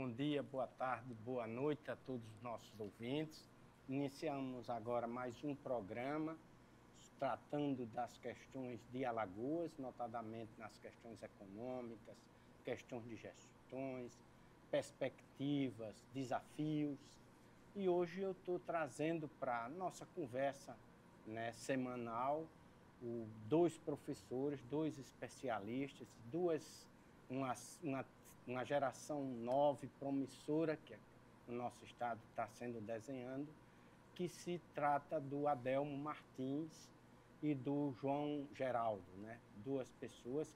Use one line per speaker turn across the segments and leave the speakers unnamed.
Bom dia, boa tarde, boa noite a todos os nossos ouvintes. Iniciamos agora mais um programa tratando das questões de Alagoas, notadamente nas questões econômicas, questões de gestões, perspectivas, desafios. E hoje eu estou trazendo para a nossa conversa, né, semanal dois professores, dois especialistas, uma geração nova e promissora que o nosso estado está sendo desenhando, que se trata do Adelmo Martins e do João Geraldo, né? Duas pessoas,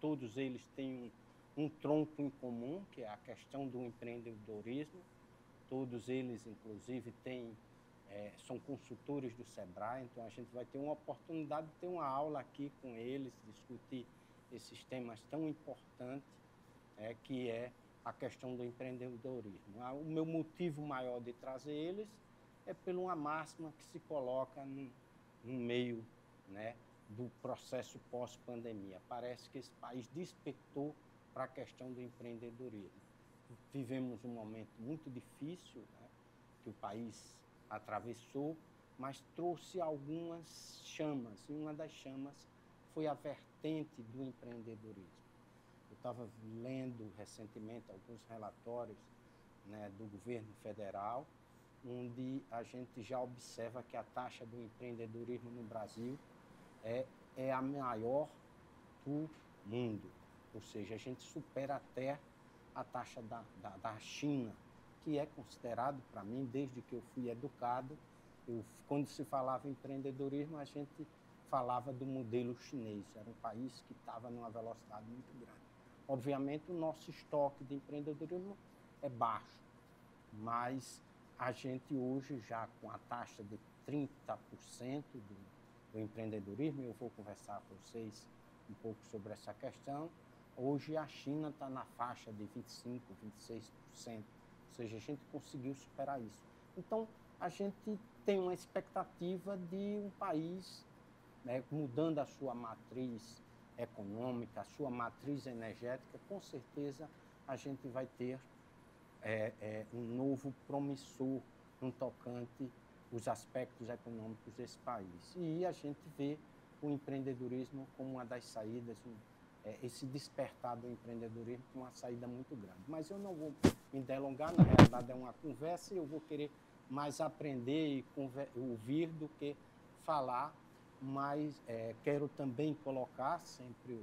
todos eles têm um tronco em comum, que é a questão do empreendedorismo. Todos eles, inclusive, são consultores do Sebrae, então a gente vai ter uma oportunidade de ter uma aula aqui com eles, discutir esses temas tão importantes, que é a questão do empreendedorismo. O meu motivo maior de trazer eles é por uma máxima que se coloca no meio, né, do processo pós-pandemia. Parece que esse país despertou para a questão do empreendedorismo. Vivemos um momento muito difícil, né, que o país atravessou, mas trouxe algumas chamas, e uma das chamas foi a vertente do empreendedorismo. Eu estava lendo recentemente alguns relatórios, né, do governo federal, onde a gente já observa que a taxa do empreendedorismo no Brasil é a maior do mundo. Ou seja, a gente supera até a taxa da China, que é considerado, para mim, desde que eu fui educado, quando se falava em empreendedorismo, a gente falava do modelo chinês. Era um país que estava numa velocidade muito grande. Obviamente, o nosso estoque de empreendedorismo é baixo, mas a gente hoje já com a taxa de 30% do empreendedorismo, eu vou conversar com vocês um pouco sobre essa questão. Hoje a China está na faixa de 25%, 26%, ou seja, a gente conseguiu superar isso. Então, a gente tem uma expectativa de um país, né, mudando a sua matriz econômica, a sua matriz energética, com certeza a gente vai ter um novo promissor no tocante os aspectos econômicos desse país. E a gente vê o empreendedorismo como uma das saídas, esse despertar do empreendedorismo como uma saída muito grande. Mas eu não vou me delongar, na realidade é uma conversa e eu vou querer mais aprender e ouvir do que falar, mas quero também colocar sempre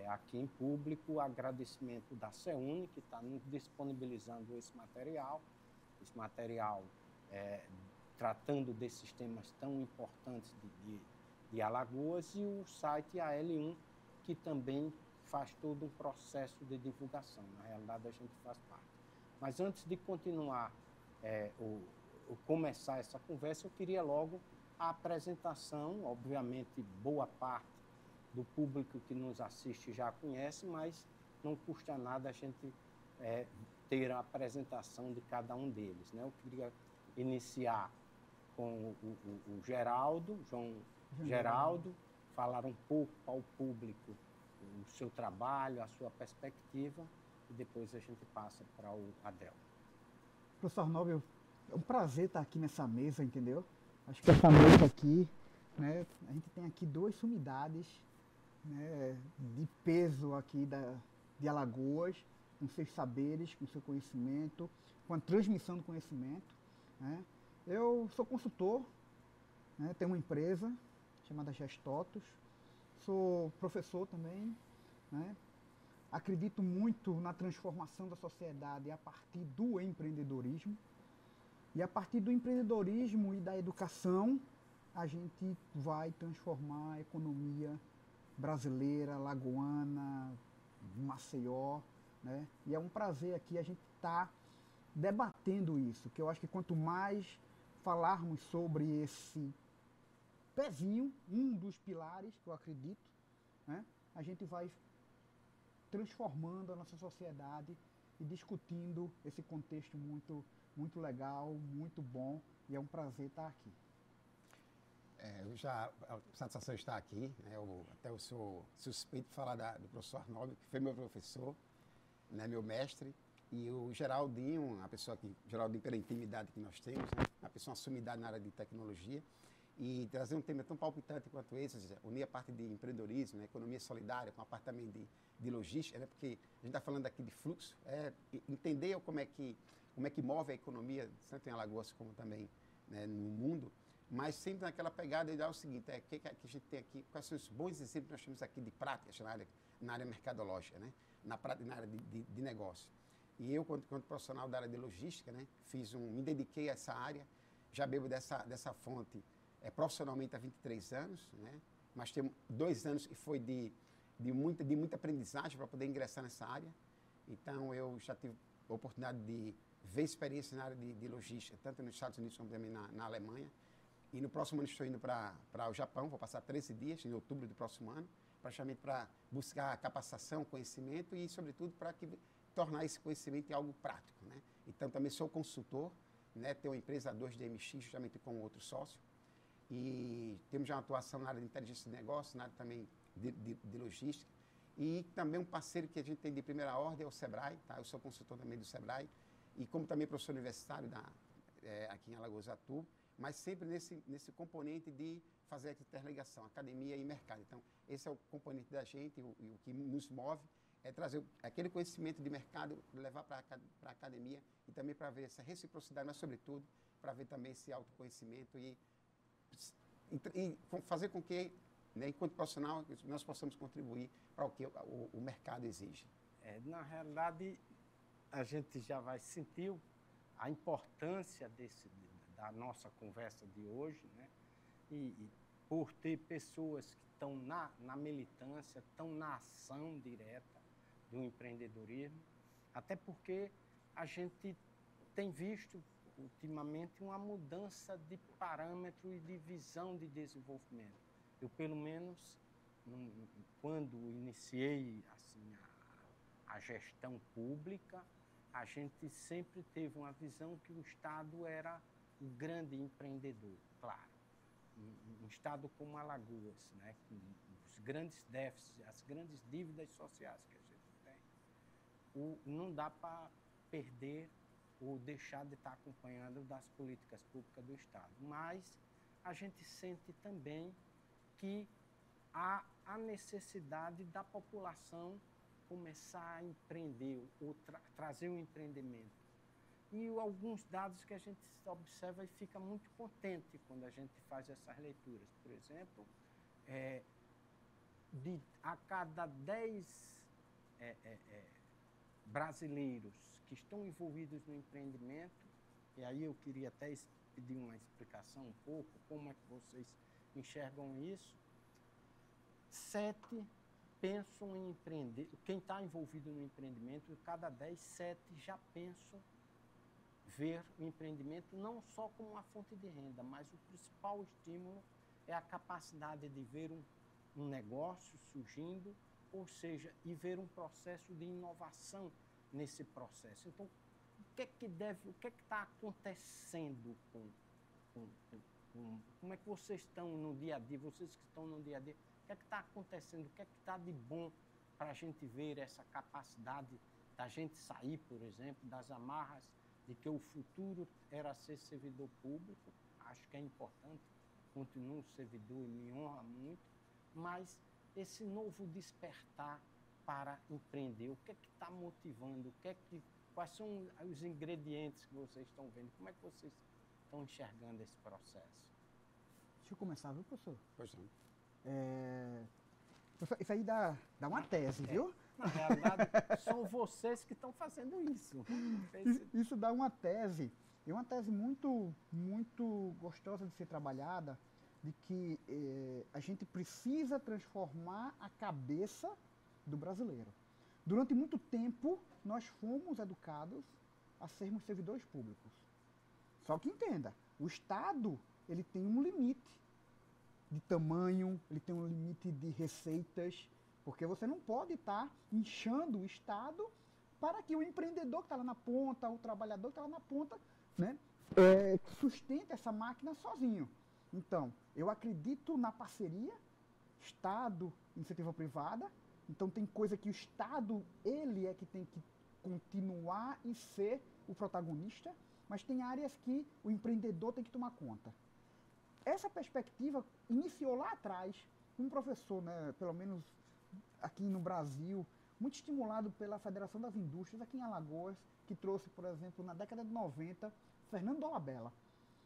aqui em público o agradecimento da CEUNI, que está nos disponibilizando esse material tratando desses temas tão importantes de Alagoas, e o site AL1, que também faz todo um processo de divulgação. Na realidade, a gente faz parte. Mas antes de continuar, começar essa conversa, eu queria logo a apresentação. Obviamente, boa parte do público que nos assiste já conhece, mas não custa nada a gente ter a apresentação de cada um deles, né? Eu queria iniciar com o Geraldo, João Geraldo, falar um pouco ao público o seu trabalho, a sua perspectiva, e depois a gente passa para o Adelmo.
Professor Nobel, é um prazer estar aqui nessa mesa, entendeu? Acho que essa mesa aqui, né, a gente tem aqui duas sumidades, né, de peso aqui de Alagoas, com seus saberes, com seu conhecimento, com a transmissão do conhecimento, né? Eu sou consultor, né, tenho uma empresa chamada Gestotos, sou professor também, né? Acredito muito na transformação da sociedade a partir do empreendedorismo. E a partir do empreendedorismo e da educação, a gente vai transformar a economia brasileira, lagoana, Maceió, né? E é um prazer aqui a gente estar debatendo isso, que eu acho que quanto mais falarmos sobre esse pezinho, um dos pilares que eu acredito, né, a gente vai transformando a nossa sociedade e discutindo esse contexto muito legal, muito bom, e é um prazer estar aqui.
A satisfação de estar aqui, né? Até eu sou suspeito de falar do professor Arnaldo, que foi meu professor, né, meu mestre, E o Geraldinho, a pessoa que, Geraldinho pela intimidade que nós temos, né? Uma pessoa assumida na área de tecnologia, e trazer um tema tão palpitante quanto esse, ou seja, unir a parte de empreendedorismo, né? Economia solidária, com a parte também de logística, né? Porque a gente está falando aqui de fluxo, entender como é que move a economia, tanto em Alagoas como também, né, no mundo, mas sempre naquela pegada de dar o seguinte, o que a gente tem aqui, quais são os bons exemplos que nós temos aqui de práticas na área mercadológica, né? Na área de negócio. E eu, quando profissional da área de logística, né, me dediquei a essa área, já bebo dessa fonte profissionalmente há 23 anos, né, mas tem 2 anos que foi de muita aprendizagem para poder ingressar nessa área. Então, eu já tive a oportunidade de ver experiência na área de logística, tanto nos Estados Unidos como também na Alemanha. E no próximo ano estou indo para o Japão, vou passar 13 dias, em outubro do próximo ano, praticamente para buscar capacitação, conhecimento e, sobretudo, para tornar esse conhecimento em algo prático, né? Então, também sou consultor, né? Tenho uma empresa 2DMX, justamente com outro sócio, e temos já uma atuação na área de inteligência de negócio, na área também de logística, e também um parceiro que a gente tem de primeira ordem é o Sebrae, tá? Eu sou consultor também do Sebrae, e como também professor universitário aqui em Alagoas atuo, mas sempre nesse componente de fazer a interligação, academia e mercado. Então, esse é o componente da gente, o que nos move, é trazer aquele conhecimento de mercado, levar para a academia e também para ver essa reciprocidade, mas, sobretudo, para ver também esse autoconhecimento e fazer com que, né, enquanto profissional, nós possamos contribuir para o que o mercado exige.
Na realidade, a gente já vai sentir a importância da nossa conversa de hoje, né? E por ter pessoas que estão na militância, estão na ação direta do empreendedorismo, até porque a gente tem visto ultimamente uma mudança de parâmetro e de visão de desenvolvimento. Eu, pelo menos, quando iniciei assim, a gestão pública, a gente sempre teve uma visão que o Estado era o grande empreendedor, claro. Um Estado como Alagoas, né, com os grandes déficits, as grandes dívidas sociais que a gente tem, não dá para perder ou deixar de estar acompanhando das políticas públicas do Estado. Mas a gente sente também que há a necessidade da população começar a empreender ou trazer o empreendimento. E alguns dados que a gente observa e fica muito contente quando a gente faz essas leituras. Por exemplo, a cada 10 brasileiros que estão envolvidos no empreendimento, e aí eu queria até pedir uma explicação um pouco, como é que vocês enxergam isso, 7 pensam em empreender. Quem está envolvido no empreendimento, cada 10, 7 já pensam ver o empreendimento não só como uma fonte de renda, mas o principal estímulo é a capacidade de ver um negócio surgindo, ou seja, e ver um processo de inovação nesse processo. Então, o que está acontecendo como é que vocês estão no dia a dia, vocês que estão no dia a dia, o que está acontecendo, o que está de bom para a gente ver essa capacidade da gente sair, por exemplo, das amarras de que o futuro era ser servidor público. Acho que é importante, continuo servidor e me honra muito, mas esse novo despertar para empreender, o que está motivando, quais são os ingredientes que vocês estão vendo, como é que vocês estão enxergando esse processo?
Deixa eu começar, viu, professor?
Pois não.
Isso aí dá uma tese, viu?
Na realidade, são vocês que estão fazendo isso.
Isso dá uma tese, e uma tese muito, muito gostosa de ser trabalhada, de que a gente precisa transformar a cabeça do brasileiro. Durante muito tempo, nós fomos educados a sermos servidores públicos. Só que entenda, o Estado ele tem um limite de tamanho, ele tem um limite de receitas, porque você não pode estar inchando o Estado para que o empreendedor que está lá na ponta, o trabalhador que está lá na ponta, né, sustente essa máquina sozinho. Então, eu acredito na parceria, Estado, iniciativa privada. Então, tem coisa que o Estado, ele é que tem que continuar e ser o protagonista, mas tem áreas que o empreendedor tem que tomar conta. Essa perspectiva iniciou lá atrás, um professor, né, pelo menos aqui no Brasil, muito estimulado pela Federação das Indústrias, aqui em Alagoas, que trouxe, por exemplo, na década de 90, Fernando Dolabella,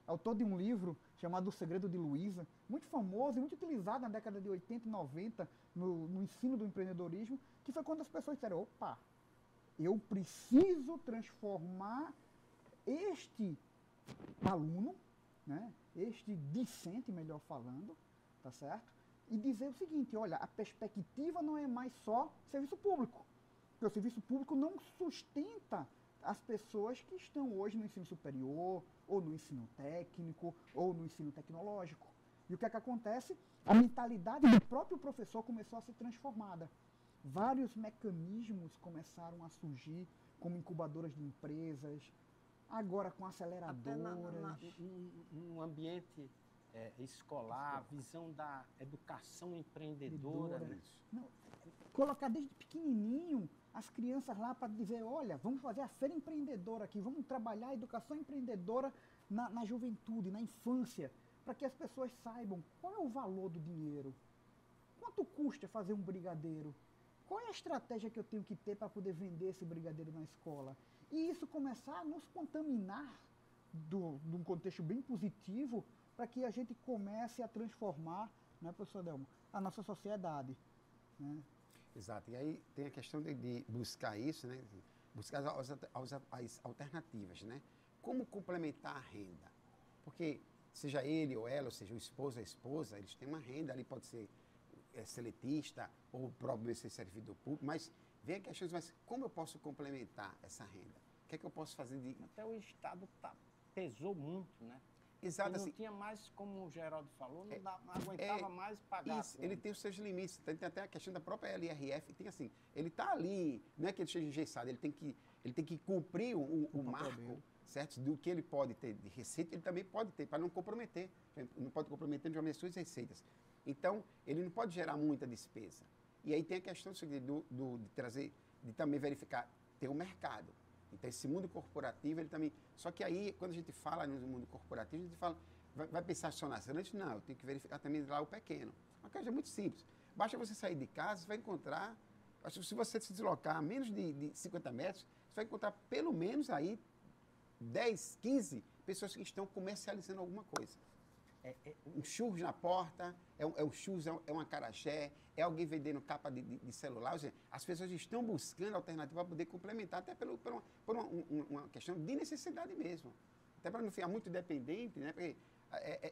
autor de um livro chamado O Segredo de Luiza, muito famoso e muito utilizado na década de 80 e 90 no ensino do empreendedorismo, que foi quando as pessoas disseram, opa, eu preciso transformar este aluno, né, este discente, melhor falando, tá certo? E dizer o seguinte, olha, a perspectiva não é mais só serviço público, porque o serviço público não sustenta as pessoas que estão hoje no ensino superior, ou no ensino técnico, ou no ensino tecnológico. E o que é que acontece? A mentalidade do próprio professor começou a ser transformada. Vários mecanismos começaram a surgir, como incubadoras de empresas, agora com aceleradoras.
Até no ambiente escolar, a visão da educação empreendedora.
Não, colocar desde pequenininho as crianças lá para dizer, olha, vamos fazer a feira empreendedora aqui, vamos trabalhar a educação empreendedora na juventude, na infância, para que as pessoas saibam qual é o valor do dinheiro, quanto custa fazer um brigadeiro, qual é a estratégia que eu tenho que ter para poder vender esse brigadeiro na escola. E isso começar a nos contaminar de um contexto bem positivo para que a gente comece a transformar, né, professor Adelmo, a nossa sociedade. Né?
Exato. E aí tem a questão de buscar isso, né? Buscar as alternativas, né? Como complementar a renda? Porque seja ele ou ela, ou seja, o esposo ou a esposa, eles têm uma renda, ali pode ser seletista ou próprio ser servidor público, mas vem a questão, mas como eu posso complementar essa renda? O que é que eu posso fazer de...
Até o Estado pesou muito, né?
Exato,
não
assim,
tinha mais, como o Geraldo falou, não aguentava mais pagar.
Isso, ele tem os seus limites. Tem até a questão da própria LRF. Tem assim, ele está ali, não é que ele seja engessado, ele tem que cumprir o marco, certo? Do que ele pode ter de receita, ele também pode ter, para não comprometer. Não pode comprometer de as suas receitas. Então, ele não pode gerar muita despesa. E aí tem a questão de trazer, de também verificar, ter um mercado. Então, esse mundo corporativo, ele também... Só que aí, quando a gente fala no mundo corporativo, a gente fala, vai pensar só na restaurante? Não, eu tenho que verificar também lá o pequeno. Uma coisa muito simples. Basta você sair de casa, você vai encontrar... Se você se deslocar a menos de 50 metros, você vai encontrar pelo menos aí 10, 15 pessoas que estão comercializando alguma coisa. Um churros na porta, um churros, é um acarajé, é alguém vendendo capa de celular. Ou seja, as pessoas estão buscando alternativa para poder complementar, até por uma questão de necessidade mesmo. Até para não ficar muito dependente, né? Porque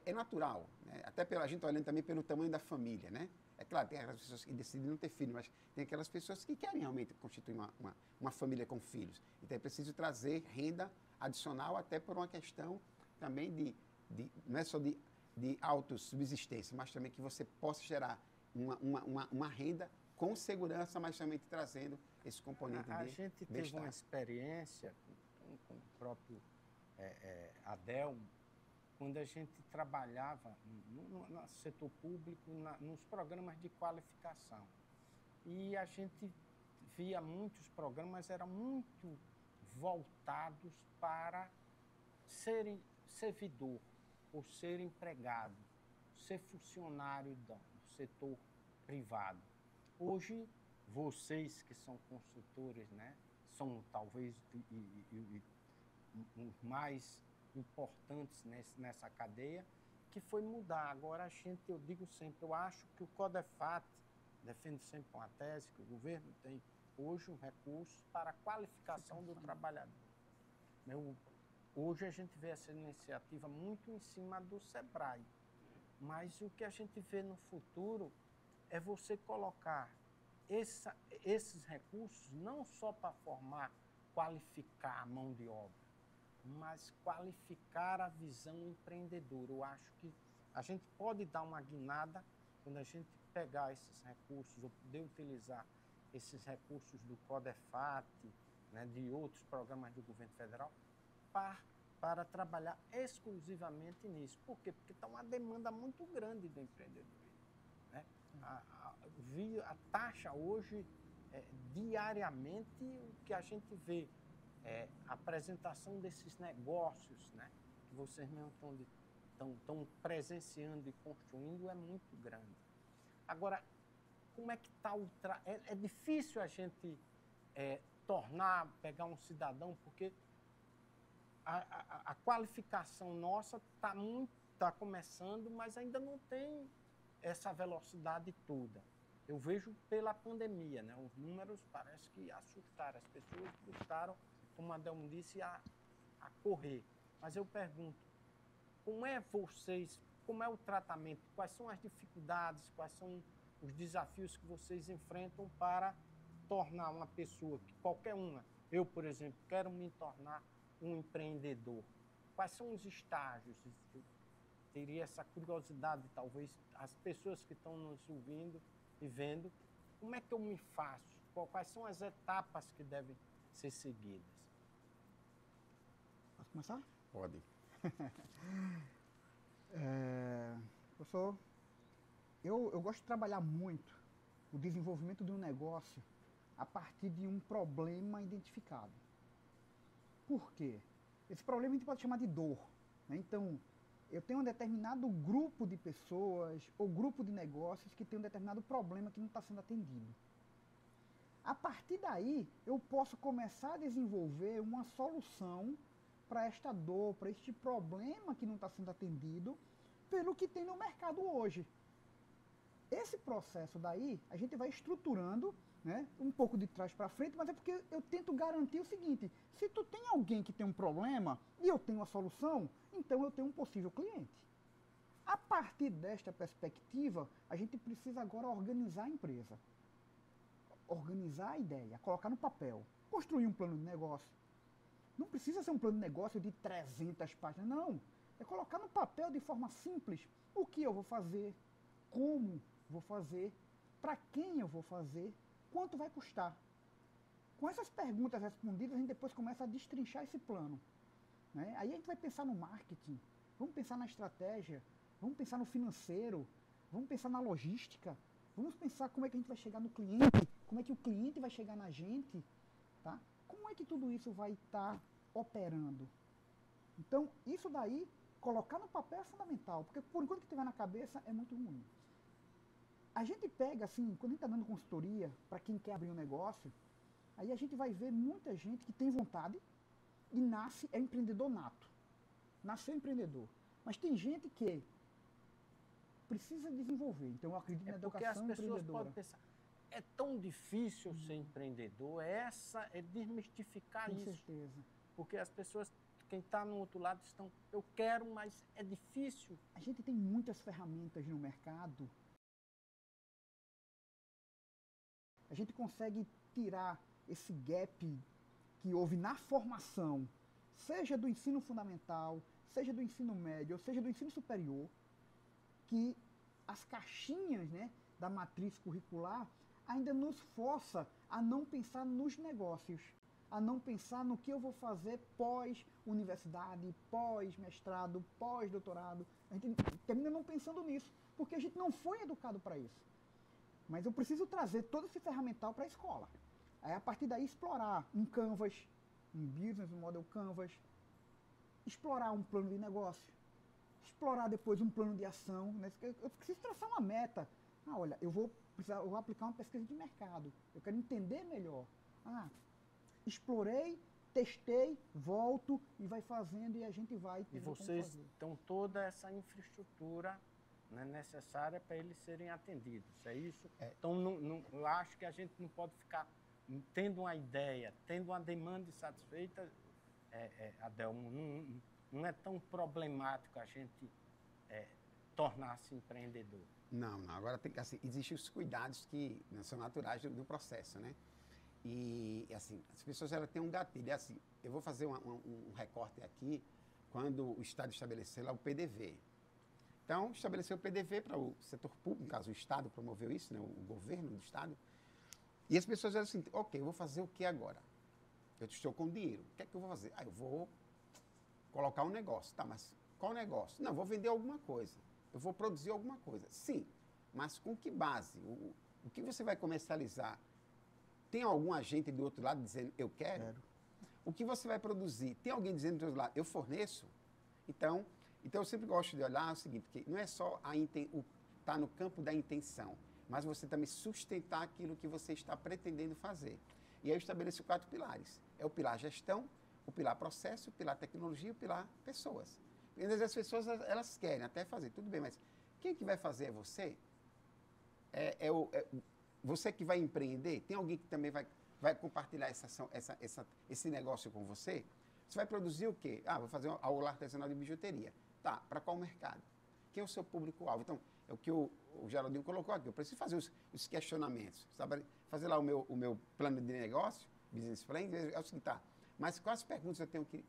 é natural. Né? Até a gente olhando também pelo tamanho da família. Né? É claro, tem aquelas pessoas que decidem não ter filho, mas tem aquelas pessoas que querem realmente constituir uma família com filhos. Então é preciso trazer renda adicional, até por uma questão também não é só de autossubsistência, mas também que você possa gerar uma renda com segurança, mas também trazendo esse componente
A
de
gente teve
bem-estar.
uma experiência com o próprio Adelmo, quando a gente trabalhava no setor público, nos programas de qualificação. E a gente via muitos programas, eram muito voltados para serem servidor, por ser empregado, ser funcionário do setor privado. Hoje, vocês que são consultores, né, são talvez os mais importantes nessa cadeia, que foi mudar. Agora, eu digo sempre, eu acho que o CODEFAT, defendo sempre uma tese, que o governo tem hoje um recurso para a qualificação do trabalhador. Hoje a gente vê essa iniciativa muito em cima do SEBRAE, mas o que a gente vê no futuro é você colocar esses recursos não só para qualificar a mão de obra, mas qualificar a visão empreendedora. Eu acho que a gente pode dar uma guinada quando a gente pegar esses recursos ou poder utilizar esses recursos do CODEFAT, né, de outros programas do governo federal, para trabalhar exclusivamente nisso. Por quê? Porque está uma demanda muito grande do empreendedorismo. Né? A taxa hoje diariamente o que a gente vê, a apresentação desses negócios, né, que vocês mesmo estão presenciando e construindo é muito grande. Agora, como é que está é difícil a gente pegar um cidadão, porque a qualificação nossa está começando, mas ainda não tem essa velocidade toda. Eu vejo pela pandemia, né? Os números parece que assustaram. As pessoas buscaram, como a Adelmo disse, a correr. Mas eu pergunto, como é o tratamento? Quais são as dificuldades? Quais são os desafios que vocês enfrentam para tornar uma pessoa, que qualquer uma, eu, por exemplo, quero me tornar um empreendedor? Quais são os estágios? Eu teria essa curiosidade, talvez, as pessoas que estão nos ouvindo e vendo, como é que eu me faço? Quais são as etapas que devem ser seguidas?
Posso começar?
Pode.
Professor, eu gosto de trabalhar muito o desenvolvimento de um negócio a partir de um problema identificado. Por quê? Esse problema a gente pode chamar de dor, né? Então, eu tenho um determinado grupo de pessoas ou grupo de negócios que tem um determinado problema que não está sendo atendido. A partir daí, eu posso começar a desenvolver uma solução para esta dor, para este problema que não está sendo atendido, pelo que tem no mercado hoje. Esse processo daí, a gente vai estruturando, né, um pouco de trás para frente, mas é porque eu tento garantir o seguinte: se tu tem alguém que tem um problema e eu tenho a solução, então eu tenho um possível cliente. A partir desta perspectiva, a gente precisa agora organizar a empresa, organizar a ideia, colocar no papel, construir um plano de negócio. Não precisa ser um plano de negócio de 300 páginas, não. É colocar no papel de forma simples o que eu vou fazer, como vou fazer, para quem eu vou fazer, quanto vai custar. Com essas perguntas respondidas, a gente depois começa a destrinchar esse plano, né? Aí a gente vai pensar no marketing, vamos pensar na estratégia, vamos pensar no financeiro, vamos pensar na logística, vamos pensar como é que a gente vai chegar no cliente, como é que o cliente vai chegar na gente, tá? Como é que tudo isso vai estar operando? Então, isso daí, colocar no papel é fundamental, porque por enquanto que tiver na cabeça é muito ruim. A gente pega, assim, quando a gente está dando consultoria para quem quer abrir um negócio, aí a gente vai ver muita gente que tem vontade e é empreendedor nato. Nasceu empreendedor. Mas tem gente que precisa desenvolver. Então, eu acredito na educação empreendedora.
Porque as pessoas podem pensar, é tão difícil ser empreendedor, é desmistificar isso.
Com certeza.
Porque as pessoas, quem está no outro lado, estão, eu quero, mas é difícil.
A gente tem muitas ferramentas no mercado. A gente consegue tirar esse gap que houve na formação, seja do ensino fundamental, seja do ensino médio, ou seja do ensino superior, que as caixinhas, né, da matriz curricular ainda nos força a não pensar nos negócios, a não pensar no que eu vou fazer pós-universidade, pós-mestrado, pós-doutorado. A gente termina não pensando nisso, porque a gente não foi educado para isso. Mas eu preciso trazer todo esse ferramental para a escola. Aí, a partir daí, explorar um Canvas, um Business Model Canvas, explorar um plano de negócio, explorar depois um plano de ação. Né? Eu preciso traçar uma meta. Olha, eu vou aplicar uma pesquisa de mercado. Eu quero entender melhor. Explorei, testei, volto e vai fazendo e a gente vai...
E vocês estão toda essa infraestrutura, né, necessária para eles serem atendidos, é isso? Então, eu acho que a gente não pode ficar tendo uma ideia, tendo uma demanda insatisfeita, Adelmo, não é tão problemático a gente tornar-se empreendedor.
Não. Agora, assim, existem os cuidados que são naturais do processo, né? E, assim, as pessoas elas têm um gatilho. Assim, eu vou fazer um recorte aqui, quando o Estado estabeleceu lá o PDV. Então, estabeleceu o PDV para o setor público, no caso, o Estado promoveu isso, né, o governo do Estado. E as pessoas eram assim, ok, eu vou fazer o que agora? Eu estou com dinheiro, o que é que eu vou fazer? Eu vou colocar um negócio. Tá, mas qual negócio? Não, eu vou vender alguma coisa. Eu vou produzir alguma coisa. Sim, mas com que base? O que você vai comercializar? Tem algum agente do outro lado dizendo, eu quero? O que você vai produzir? Tem alguém dizendo do outro lado, eu forneço? Então eu sempre gosto de olhar o seguinte, que não é só tá no campo da intenção, mas você também sustentar aquilo que você está pretendendo fazer. E aí eu estabeleço 4 pilares. É o pilar gestão, o pilar processo, o pilar tecnologia e o pilar pessoas. Porque às vezes as pessoas, elas querem até fazer, tudo bem, mas quem que vai fazer é você? Você que vai empreender? Tem alguém que também vai compartilhar esse negócio com você? Você vai produzir o quê? Vou fazer uma aula artesanal de bijuteria. Tá, para qual mercado? Quem é o seu público-alvo? Então, é o que o Geraldinho colocou aqui. Eu preciso fazer os questionamentos. Sabe? Fazer lá o meu plano de negócio, business plan, é o seguinte, tá. Mas quais perguntas eu tenho que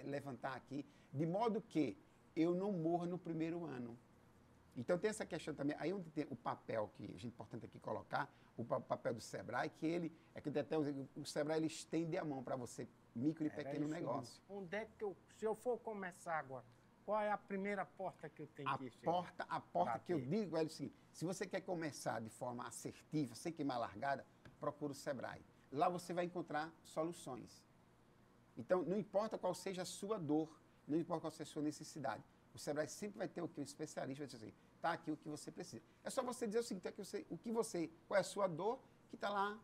levantar aqui, de modo que eu não morra no primeiro ano? Então, tem essa questão também. Aí onde tem o papel que é importante aqui colocar, o papel do Sebrae, que até o Sebrae ele estende a mão para você, micro e pequeno negócio.
Onde é que se eu for começar agora, qual é a primeira porta que eu tenho que chegar?
A porta que eu digo é o seguinte, se você quer começar de forma assertiva, sem queimar largada, procura o Sebrae. Lá você vai encontrar soluções. Então, não importa qual seja a sua dor, não importa qual seja a sua necessidade, o Sebrae sempre vai ter o que? Um especialista vai dizer assim, está aqui o que você precisa. É só você dizer o seguinte, qual é a sua dor, que está lá,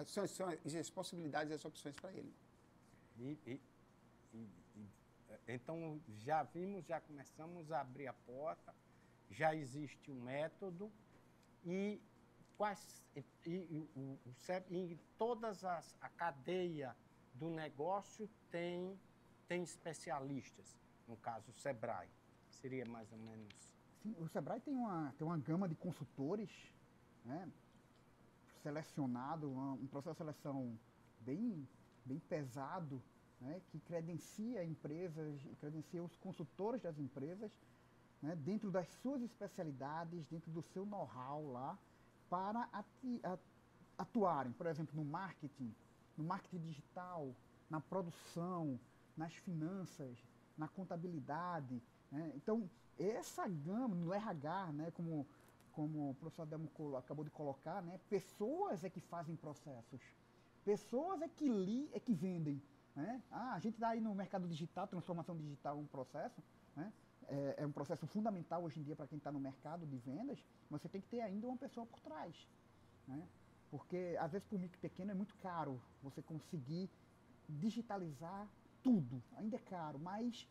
são as possibilidades e as opções para ele.
Então, já começamos a abrir a porta, já existe um método e todas a cadeia do negócio tem especialistas, no caso o Sebrae, seria mais ou menos...
Sim, o Sebrae tem uma gama de consultores, né, selecionado, um processo de seleção bem pesado, né, que credencia empresas, credencia os consultores das empresas, né, dentro das suas especialidades, dentro do seu know-how lá, para atuarem, por exemplo, no marketing digital, na produção, nas finanças, na contabilidade, né? Então, essa gama, no RH, né, como o professor Adelmo acabou de colocar, né, pessoas é que fazem processos, pessoas é que vendem. Né? A gente está aí no mercado digital, transformação digital é um processo, né? É um processo fundamental hoje em dia para quem está no mercado de vendas, mas você tem que ter ainda uma pessoa por trás. Né? Porque, às vezes, para o micro pequeno é muito caro você conseguir digitalizar tudo, ainda é caro, mas,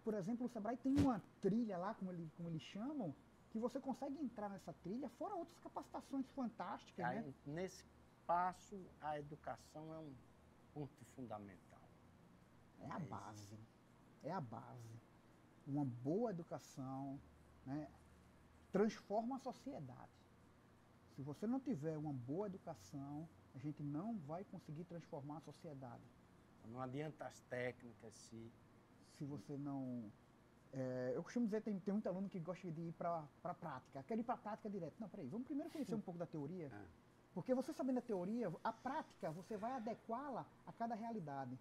por exemplo, o Sebrae tem uma trilha lá, como eles chamam, que você consegue entrar nessa trilha, fora outras capacitações fantásticas.
Aí,
né?
Nesse passo, a educação é um ponto fundamental.
É a base. É a base. Uma boa educação, né, transforma a sociedade. Se você não tiver uma boa educação, a gente não vai conseguir transformar a sociedade.
Não adianta as técnicas
se você não... eu costumo dizer, tem muito aluno que gosta de ir para a prática. Quero ir para a prática direto. Não, peraí, vamos primeiro conhecer um pouco da teoria. Porque você sabendo a teoria, a prática, você vai adequá-la a cada realidade.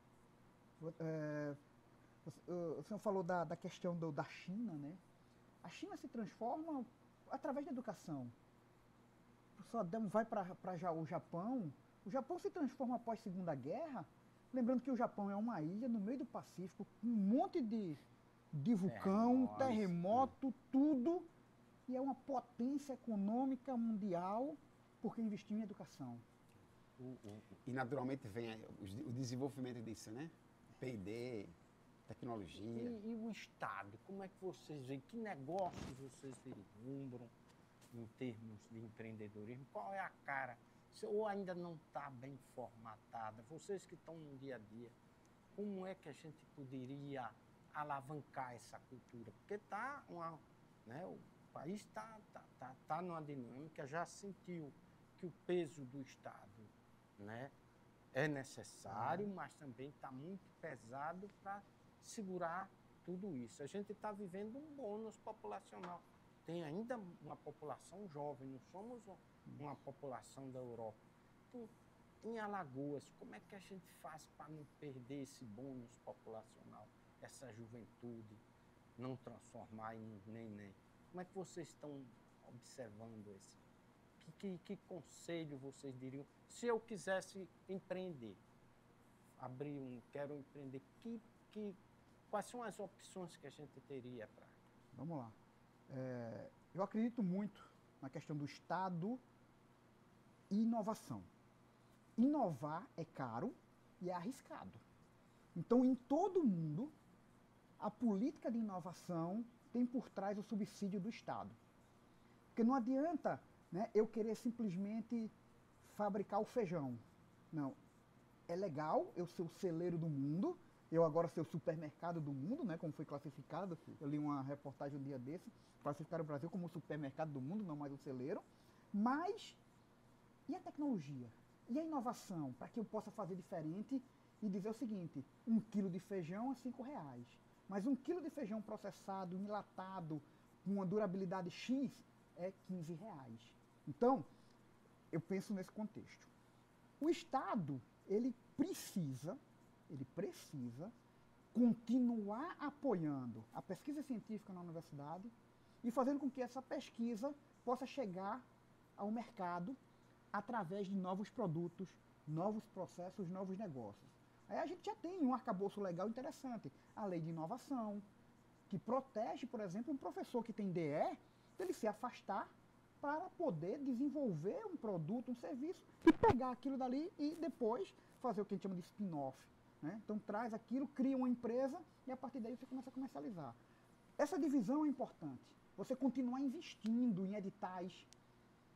O senhor falou da questão da China, né? A China se transforma através da educação. O professor Adelmo vai para o Japão se transforma após a Segunda Guerra, lembrando que o Japão é uma ilha no meio do Pacífico, com um monte de vulcão, terremoto, tudo, e é uma potência econômica mundial porque investiu em educação.
E naturalmente vem o desenvolvimento disso, né? P&D, tecnologia.
E o Estado, como é que vocês veem? Que negócios vocês vislumbram em termos de empreendedorismo? Qual é a cara? Ou ainda não está bem formatada? Vocês que estão no dia a dia, como é que a gente poderia alavancar essa cultura? Porque o país está numa dinâmica, já sentiu que o peso do Estado, né, é necessário, mas também está muito pesado para segurar tudo isso. A gente está vivendo um bônus populacional. Tem ainda uma população jovem, não somos uma população da Europa. Então, em Alagoas, como é que a gente faz para não perder esse bônus populacional, essa juventude, não transformar em neném? Como é que vocês estão observando Que conselho vocês diriam? Se eu quisesse empreender, quero empreender, quais são as opções que a gente teria para...
Vamos lá. Eu acredito muito na questão do Estado e inovação. Inovar é caro e é arriscado. Então, em todo mundo, a política de inovação tem por trás o subsídio do Estado. Porque não adianta, né, eu querer simplesmente fabricar o feijão. Não. É legal eu ser o celeiro do mundo, eu agora ser o supermercado do mundo, né, como foi classificado. Eu li uma reportagem um dia desse, classificaram o Brasil como o supermercado do mundo, não mais o celeiro. Mas, e a tecnologia? E a inovação? Para que eu possa fazer diferente e dizer o seguinte, 1 quilo de feijão é R$5, mas 1 quilo de feijão processado, enlatado, com uma durabilidade X, é R$15. Então, eu penso nesse contexto. O Estado, ele precisa continuar apoiando a pesquisa científica na universidade e fazendo com que essa pesquisa possa chegar ao mercado através de novos produtos, novos processos, novos negócios. Aí a gente já tem um arcabouço legal interessante, a lei de inovação, que protege, por exemplo, um professor que tem DE, dele se afastar para poder desenvolver um produto, um serviço, e pegar aquilo dali e depois fazer o que a gente chama de spin-off. Né? Então traz aquilo, cria uma empresa e a partir daí você começa a comercializar. Essa divisão é importante. Você continuar investindo em editais,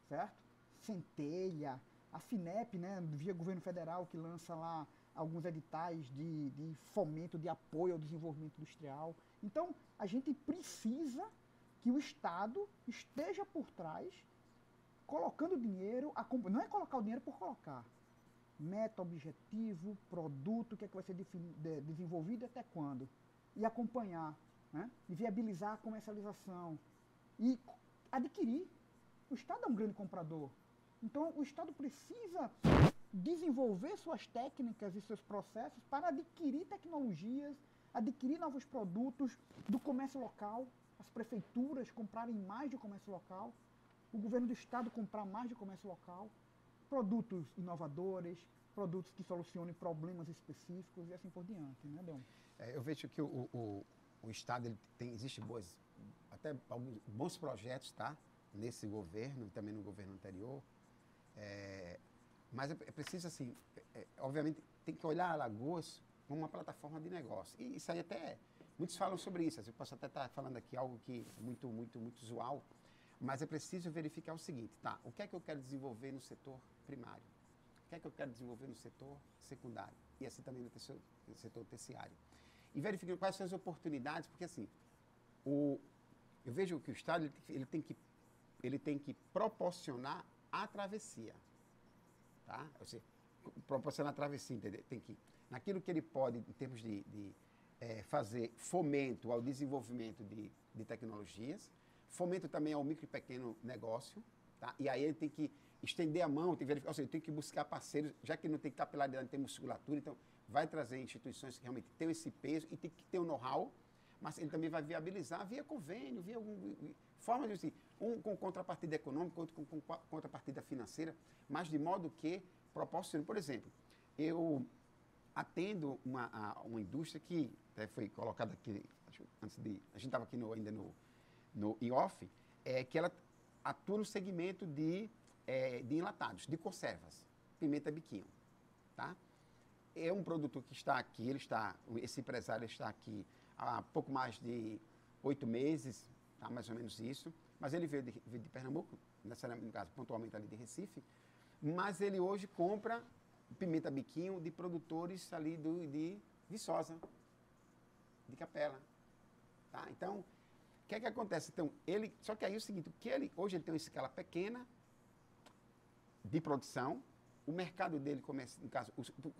certo? Centelha, a FINEP, né, via governo federal, que lança lá alguns editais de fomento, de apoio ao desenvolvimento industrial. Então, a gente precisa que o Estado esteja por trás, colocando dinheiro, não é colocar o dinheiro por colocar. Meta, objetivo, produto, o que é que vai ser desenvolvido e até quando. E acompanhar, né? E viabilizar a comercialização. E adquirir. O Estado é um grande comprador. Então, o Estado precisa desenvolver suas técnicas e seus processos para adquirir tecnologias, adquirir novos produtos do comércio local, as prefeituras comprarem mais de comércio local, o governo do Estado comprar mais de comércio local, produtos inovadores, produtos que solucionem problemas específicos e assim por diante, né, Delmo?
Eu vejo que o Estado existe até alguns bons projetos, tá? Nesse governo, também no governo anterior. Mas é preciso, assim, obviamente, tem que olhar Alagoas como uma plataforma de negócio. E isso aí até, muitos falam sobre isso. Eu posso até estar falando aqui algo que é muito usual, mas é preciso verificar o seguinte, tá? O que é que eu quero desenvolver no setor primário? O que é que eu quero desenvolver no setor secundário? E assim também no setor terciário. E verificar quais são as oportunidades, porque assim, eu vejo que o Estado ele tem que proporcionar a travessia. Tá? Ou seja, proporcionar a travessia, entendeu? Tem que, naquilo que ele pode, em termos de fazer fomento ao desenvolvimento de tecnologias, fomento também ao micro e pequeno negócio, tá? E aí ele tem que estender a mão, tem que verificar, ou seja, tem que buscar parceiros, já que não tem capilaridade, não tem musculatura, então vai trazer instituições que realmente tenham esse peso e tem que ter o know-how, mas ele também vai viabilizar via convênio, via forma de, assim, com contrapartida econômica, outro com contrapartida financeira, mas de modo que proporcione. Por exemplo, eu atendo uma indústria que até foi colocada aqui, antes de, a gente estava aqui ainda no off, que ela atua no segmento de enlatados, de conservas, pimenta biquinho, tá? É um produtor que está aqui, esse empresário está aqui há pouco mais de 8 meses, tá? Mais ou menos isso, mas ele veio de Pernambuco, necessariamente, no caso, pontualmente ali de Recife, mas ele hoje compra pimenta biquinho de produtores ali de Viçosa, de Capela, tá? Então, o que é que acontece? Então, só que aí é o seguinte, hoje ele tem uma escala pequena de produção, o mercado dele começa, no caso,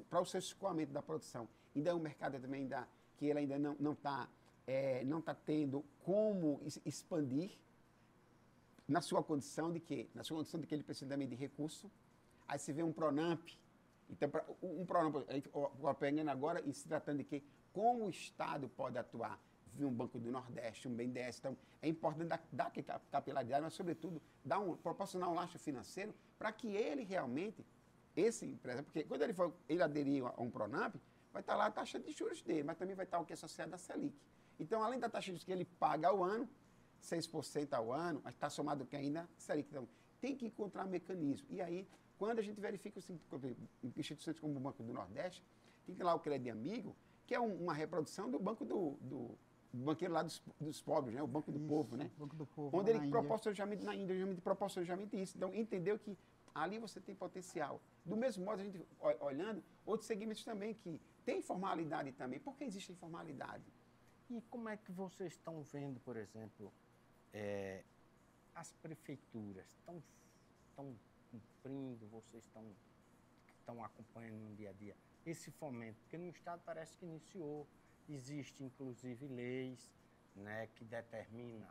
para o seu escoamento da produção, ainda é um mercado também que ele ainda não está tendo como expandir na sua condição de quê? Na sua condição de que ele precisa também de recurso. Aí você vê um Pronamp, então um Pronamp, pegando agora e se tratando de que como o Estado pode atuar vir um Banco do Nordeste, um BNDES. Então, é importante dar capilaridade, mas, sobretudo, proporcionar um lastro financeiro para que ele realmente, esse empresário, porque quando ele aderir a um Pronamp, vai estar lá a taxa de juros dele, mas também vai estar o que é associado à Selic. Então, além da taxa de juros que ele paga ao ano, 6% ao ano, mas está somado que ainda Selic. Então, tem que encontrar mecanismo. E aí, quando a gente verifica instituições como o Banco do Nordeste, tem lá o Crédito Amigo, que é uma reprodução do banco do banqueiro lá dos pobres, né? O Banco do Povo, né?
Banco do Povo,
onde ele proporciona justamente na Índia, proporciona justamente isso. Então, entendeu que ali você tem potencial. Do mesmo modo, a gente olhando outros segmentos também que tem informalidade também. Por que existe informalidade?
E como é que vocês estão vendo, por exemplo, as prefeituras estão cumprindo, vocês estão acompanhando no dia a dia esse fomento? Porque no Estado parece que iniciou, existe inclusive leis, né, que determina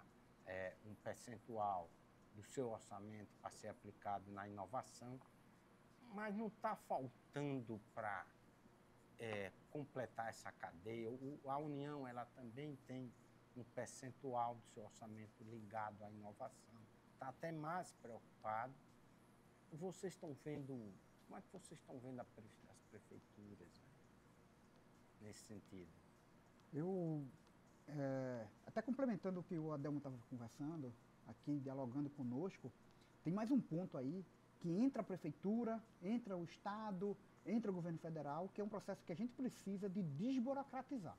um percentual do seu orçamento para ser aplicado na inovação, mas não está faltando para completar essa cadeia. A União, ela também tem um percentual do seu orçamento ligado à inovação. Está até mais preocupado. Vocês estão vendo, como é que vocês estão vendo as prefeituras, né, nesse sentido?
Eu, até complementando o que o Adelmo estava conversando, aqui dialogando conosco, tem mais um ponto aí, que entra a prefeitura, entra o Estado, entra o governo federal, que é um processo que a gente precisa de desburocratizar.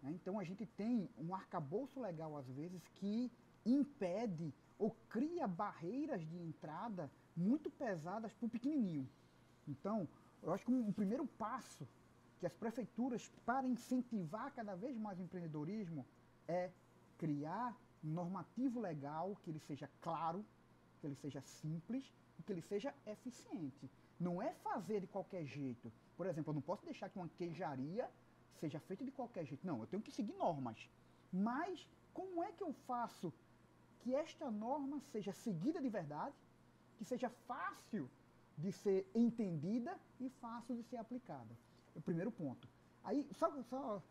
Né? Então a gente tem um arcabouço legal, às vezes, que impede ou cria barreiras de entrada muito pesadas para o pequenininho. Então, eu acho que um primeiro passo que as prefeituras, para incentivar cada vez mais o empreendedorismo, é criar um normativo legal que ele seja claro, que ele seja simples e que ele seja eficiente. Não é fazer de qualquer jeito. Por exemplo, eu não posso deixar que uma queijaria seja feita de qualquer jeito. Não, eu tenho que seguir normas. Mas como é que eu faço que esta norma seja seguida de verdade, que seja fácil de ser entendida e fácil de ser aplicada? É o primeiro ponto. Aí, só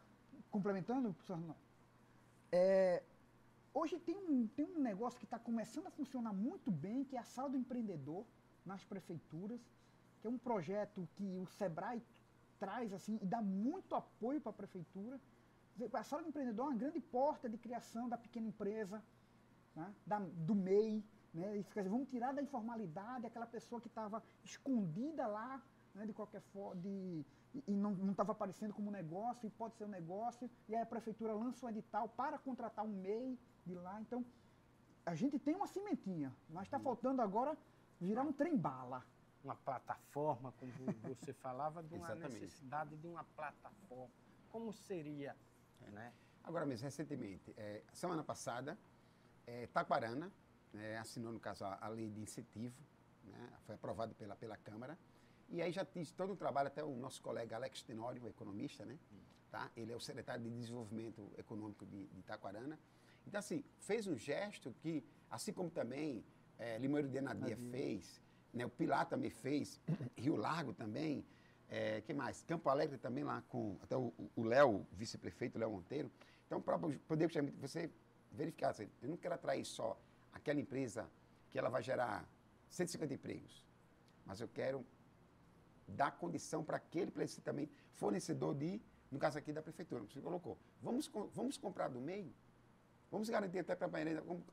complementando, professor, hoje tem um negócio que está começando a funcionar muito bem, que é a Sala do Empreendedor nas prefeituras, que é um projeto que o Sebrae traz assim, e dá muito apoio para a prefeitura. A Sala do Empreendedor é uma grande porta de criação da pequena empresa, né, do MEI. Né, isso, quer dizer, vamos tirar da informalidade aquela pessoa que estava escondida lá, né, de qualquer forma, e não estava aparecendo como negócio, e pode ser um negócio, e aí a prefeitura lança um edital para contratar um MEI de lá. Então, a gente tem uma cimentinha, mas está faltando agora virar um trem-bala.
Uma plataforma, como você falava, de uma
Exatamente.
necessidade de uma plataforma. Como seria, né?
Agora mesmo, recentemente, semana passada, Taquarana assinou, no caso, a lei de incentivo, né, foi aprovado pela Câmara, e aí já fiz todo um trabalho, até o nosso colega Alex Tenório, o economista, né, tá? Ele é o secretário de Desenvolvimento Econômico de Taquarana. Então, assim, fez um gesto que, assim como também Limoeiro de Anadia fez, né, o Pilar também fez, Rio Largo também, que mais? Campo Alegre também lá com até o Léo, vice-prefeito, Léo Monteiro. Então, para poder você verificar, assim, eu não quero atrair só aquela empresa que ela vai gerar 150 empregos, mas eu quero dar condição para esse também fornecedor no caso aqui da prefeitura, que você colocou. Vamos comprar do meio? Vamos garantir até para a merenda, vamos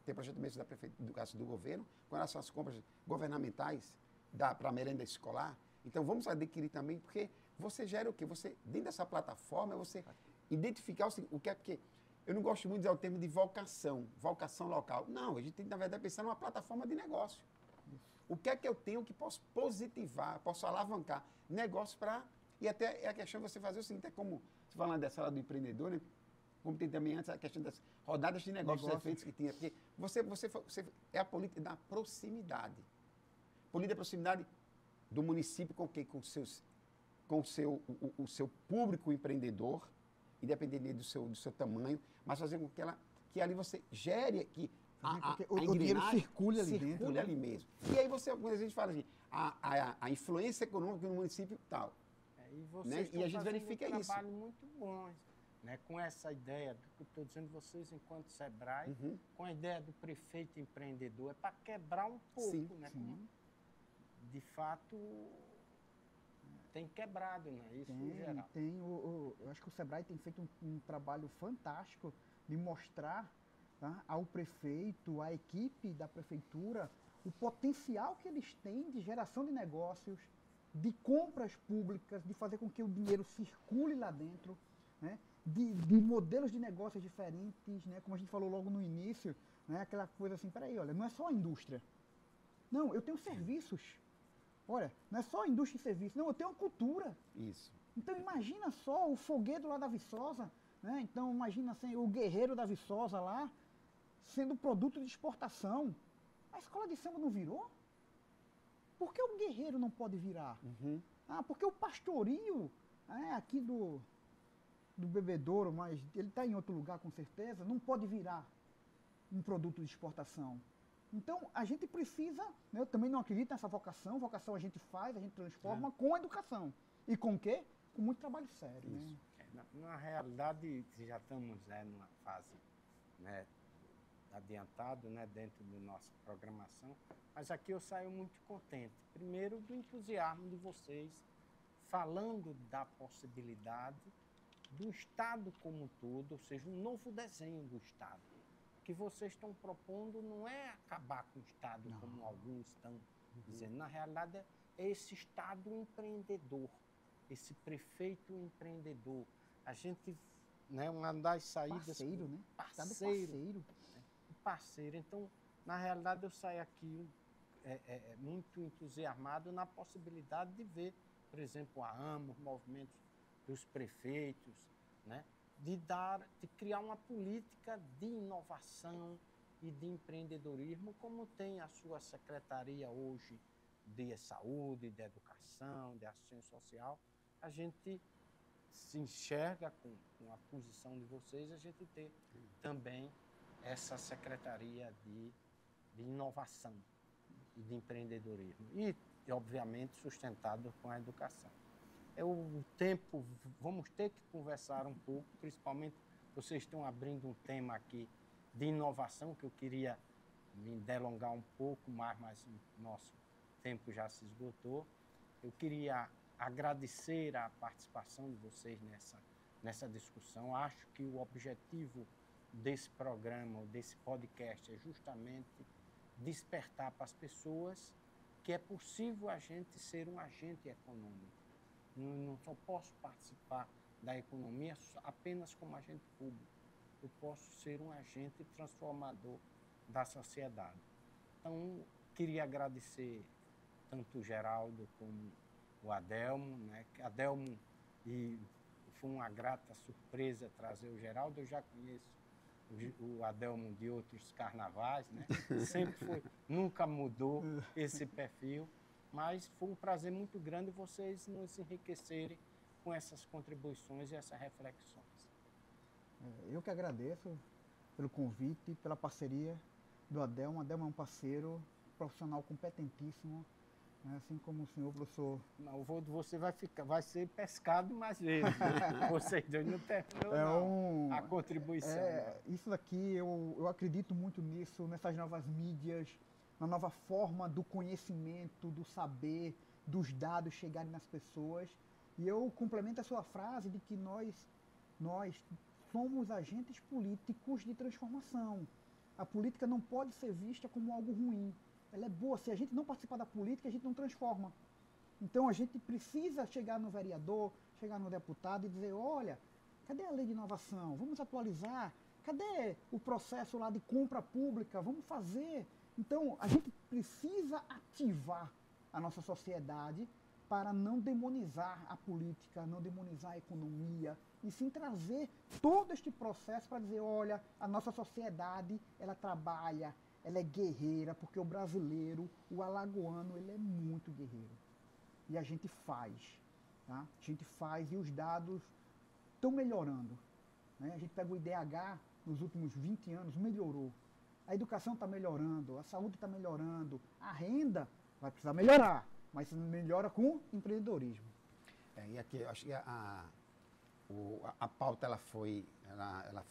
ter projeto mesmo da prefeitura, do caso do governo, com relação às compras governamentais para a merenda escolar. Então, vamos adquirir também, porque você gera o quê? Você, dentro dessa plataforma, você identificar o que é, porque eu não gosto muito de usar o termo de vocação local. Não, a gente tem que, na verdade, pensar numa plataforma de negócio. O que é que eu tenho que posso positivar, posso alavancar negócio para... E até é a questão de você fazer o seguinte, é como, você falando da sala do empreendedor, né? Como tem também antes a questão das rodadas de negócios efeitos que tinha. Porque você é a política da proximidade. Política da proximidade do município com quem? Com o seu público empreendedor, independente do seu tamanho, mas fazer com que ali você gere, que
o dinheiro circule ali dentro.
Circule ali mesmo. E aí quando a gente fala assim, a influência econômica no município tal.
E vocês
né? E a gente verifica
um
isso.
trabalho muito bom. né, com essa ideia, do que eu estou dizendo vocês enquanto Sebrae, com a ideia do prefeito empreendedor, é para quebrar um pouco,
Sim,
né?
sim.
Como, de fato, tem quebrado, né? Isso em geral.
Eu acho que o Sebrae tem feito um trabalho fantástico de mostrar, tá, ao prefeito, à equipe da prefeitura, o potencial que eles têm de geração de negócios, de compras públicas, de fazer com que o dinheiro circule lá dentro, né? De modelos de negócios diferentes, né? Como a gente falou logo no início, né? Aquela coisa assim, peraí, olha, não é só a indústria. Não, eu tenho serviços. Olha, não é só indústria e serviço, não, eu tenho uma cultura.
Isso.
Então imagina só o foguedo lá da Viçosa, né? Então imagina assim, o guerreiro da Viçosa lá, sendo produto de exportação. A escola de samba não virou? Por que o guerreiro não pode virar? Ah, porque o pastorio, aqui do Bebedouro, mas ele está em outro lugar com certeza, não pode virar um produto de exportação. Então, a gente precisa, né, eu também não acredito nessa vocação a gente faz, a gente transforma com educação. E com o quê? Com muito trabalho sério. Né?
Na realidade, já estamos numa fase, né, adiantado, né, dentro da nossa programação, mas aqui eu saio muito contente. Primeiro, do entusiasmo de vocês, falando da possibilidade do Estado como um todo, ou seja, um novo desenho do Estado. O que vocês estão propondo não é acabar com o Estado, não, como alguns estão dizendo. Na realidade, é esse Estado empreendedor, esse prefeito empreendedor. A gente, né, uma das saídas...
Parceiro, né?
Parceiro. Parceiro. Então, na realidade, eu saio aqui muito entusiasmado na possibilidade de ver, por exemplo, a AMA, os movimentos dos prefeitos, né? De criar uma política de inovação e de empreendedorismo, como tem a sua secretaria hoje de saúde, de educação, de assistência social. A gente se enxerga com a posição de vocês, a gente ter também essa secretaria de inovação e de empreendedorismo. E, obviamente, sustentado com a educação. O tempo, vamos ter que conversar um pouco, principalmente vocês estão abrindo um tema aqui de inovação, que eu queria me delongar um pouco mais, mas o nosso tempo já se esgotou. Eu queria agradecer a participação de vocês nessa discussão. Acho que o objetivo desse programa, desse podcast, é justamente despertar para as pessoas que é possível a gente ser um agente econômico. Não só posso participar da economia apenas como agente público. Eu posso ser um agente transformador da sociedade. Então, queria agradecer tanto o Geraldo como o Adelmo, né? Adelmo, e foi uma grata surpresa trazer o Geraldo. Eu já conheço o Adelmo de outros carnavais, né? Sempre foi, nunca mudou esse perfil. Mas foi um prazer muito grande vocês nos enriquecerem com essas contribuições e essas reflexões.
Eu que agradeço pelo convite, pela parceria do Adelmo. O Adelmo é um parceiro, profissional competentíssimo, né? Assim como o senhor, professor.
Não, o voo de você vai ser pescado mais vezes. Né? Vocês dois não terminam a contribuição.
Isso daqui, eu acredito muito nisso, nessas novas mídias, na nova forma do conhecimento, do saber, dos dados chegarem nas pessoas. E eu complemento a sua frase de que nós somos agentes políticos de transformação. A política não pode ser vista como algo ruim. Ela é boa. Se a gente não participar da política, a gente não transforma. Então a gente precisa chegar no vereador, chegar no deputado e dizer, olha, cadê a lei de inovação? Vamos atualizar. Cadê o processo lá de compra pública? Vamos fazer. Então, a gente precisa ativar a nossa sociedade para não demonizar a política, não demonizar a economia, e sim trazer todo este processo para dizer, olha, a nossa sociedade, ela trabalha, ela é guerreira, porque o brasileiro, o alagoano, ele é muito guerreiro. E a gente faz, tá? A gente faz e os dados estão melhorando. Né? A gente pega o IDH, nos últimos 20 anos, melhorou. A educação está melhorando, a saúde está melhorando, a renda vai precisar melhorar, mas melhora com empreendedorismo.
E aqui, eu acho que a pauta ela foi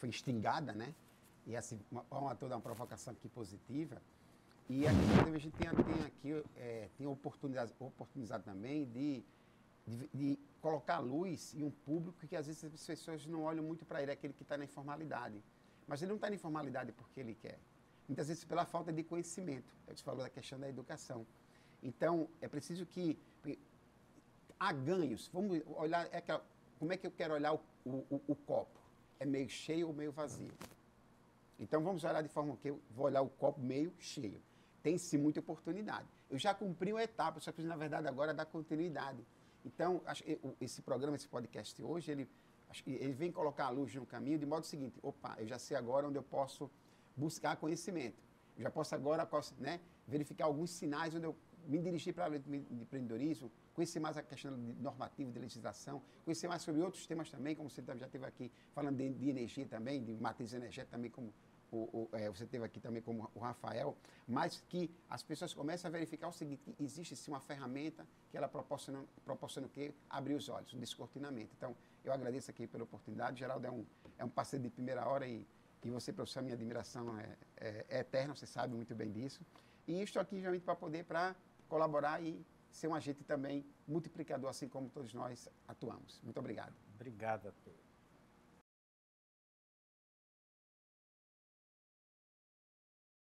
instigada, né? E assim, toda uma provocação aqui positiva. E aqui a gente tem oportunidade também de colocar luz em um público que às vezes as pessoas não olham muito para ele, é aquele que está na informalidade. Mas ele não está na informalidade porque ele quer. Muitas vezes pela falta de conhecimento. Você falou da questão da educação. Então, é preciso que há ganhos. Vamos olhar, como é que eu quero olhar o copo? É meio cheio ou meio vazio? Então, vamos olhar de forma que eu vou olhar o copo meio cheio. Tem-se muita oportunidade. Eu já cumpri uma etapa, só que, na verdade, agora dá continuidade. Então, esse programa, esse podcast hoje, ele vem colocar a luz no caminho de modo seguinte, eu já sei agora onde eu posso buscar conhecimento. Eu já posso agora, verificar alguns sinais onde eu me dirigir para a área de empreendedorismo, conhecer mais a questão normativa, de legislação, conhecer mais sobre outros temas também, como você já esteve aqui falando de energia também, de matriz energética também, como você teve aqui também como o Rafael, mas que as pessoas comecem a verificar o seguinte, que existe sim uma ferramenta que ela proporciona o quê? Abrir os olhos, um descortinamento. Então, eu agradeço aqui pela oportunidade. Geraldo é um parceiro de primeira hora e você, professor, minha admiração é eterna, você sabe muito bem disso. E estou aqui realmente para colaborar e ser um agente também multiplicador, assim como todos nós atuamos. Muito obrigado.
Obrigado a todos.